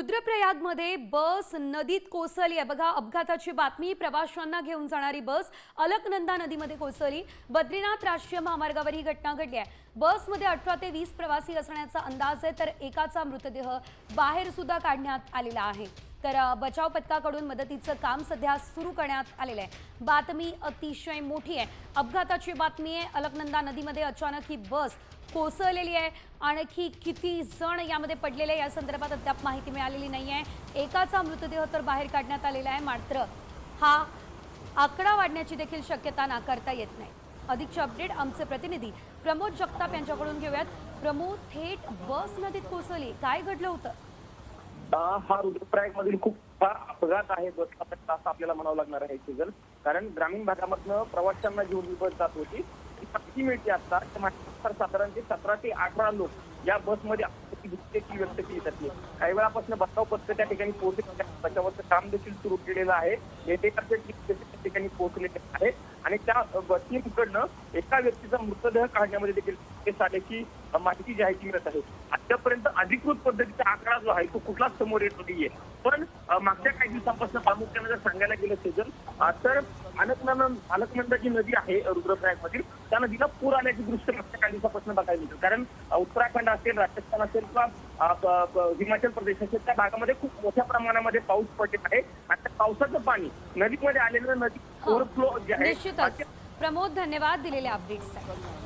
रुद्रप्रयागमध्ये बस नदीत कोसळली आहे। बघा, अपघाताची बातमी। प्रवाशांना घेऊन जाणारी बस अलकनंदा नदीमध्ये कोसळली। बद्रीनाथ राष्ट्रीय महामार्गावर ही घटना घडली आहे। बसमध्ये 18 ते 20 प्रवासी असण्याचा अंदाज आहे, तर एकाचा मृतदेह बाहेर सुद्धा काढण्यात आलेला आहे। तर बचाव पथकाकडून मदतीचं काम सध्या सुरू करण्यात आलेलं आहे। बातमी अतिशय मोठी आहे। अपघाताची बातमी आहे। अलकनंदा नदीमध्ये अचानक ही बस कोसळलेली आहे। आणखी किती जण यामध्ये पडलेले या संदर्भात अद्याप माहिती मिळालेली नाहीये। एकाचा मृतदेह तर बाहेर काढण्यात आलेला आहे, मात्र हा आकडा वाढण्याची देखील शक्यता नाकारता येत नाही। अधिकचे अपडेट आमचे प्रतिनिधी प्रमोद जगताप यांच्याकडून घेऊयात। प्रमोद, थेट बस नदीत कोसळली, काय घडलं होतं? हा रुद्रप्रयाग मधील खूप अपघात आहे बसचा, असं आपल्याला म्हणावं लागणार आहे सिजल। कारण ग्रामीण भागामधनं प्रवाशांना घेऊन ही बस जात होती। माहिती मिळते आता साधारण 17 ते 18 लोक या बसमध्ये व्यक्त केली जाते। काही वेळापासून बचाव पथक त्या ठिकाणी पोहोचले, बचावाचं काम देखील सुरू केलेलं आहे। त्या ठिकाणी पोहोचलेले आहे आणि त्या टीमकडनं एका व्यक्तीचा मृतदेह काढण्यामध्ये देखील आल्याची माहिती जी आहे ती मिळत आहे। आतापर्यंत अधिकृत पद्धतीचा आकडा जो आहे तो कुठलाच समोर येत नाहीये, पण मागच्या काही दिवसांपासून प्रामुख्याने जर सांगायला गेलं सेजल, तर अलकनंदा जी नदी आहे रुद्रप्रयाग मधील, त्या नदीला पूर आल्याचे दृश्य मागच्या काही दिवसापासून बघायला मिळतं। कारण उत्तराखंड असेल, राजस्थान असेल किंवा हिमाचल प्रदेश असेल, त्या भागामध्ये खूप मोठ्या प्रमाणामध्ये पाऊस पडलेला आहे आणि त्या पावसाचं पाणी नदीमध्ये आलेलं नदी ओव्हरफ्लो जे आहे। निश्चितच प्रमोद, धन्यवाद दिलेल्या अपडेट्ससाठी।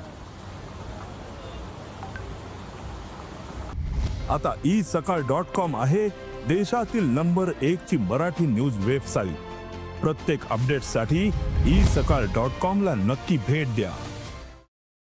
आता isakal.com आहे देशातील नंबर 1 ची मराठी न्यूज वेबसाईट। प्रत्येक अपडेटसाठी isakal.com ला नक्की भेट द्या।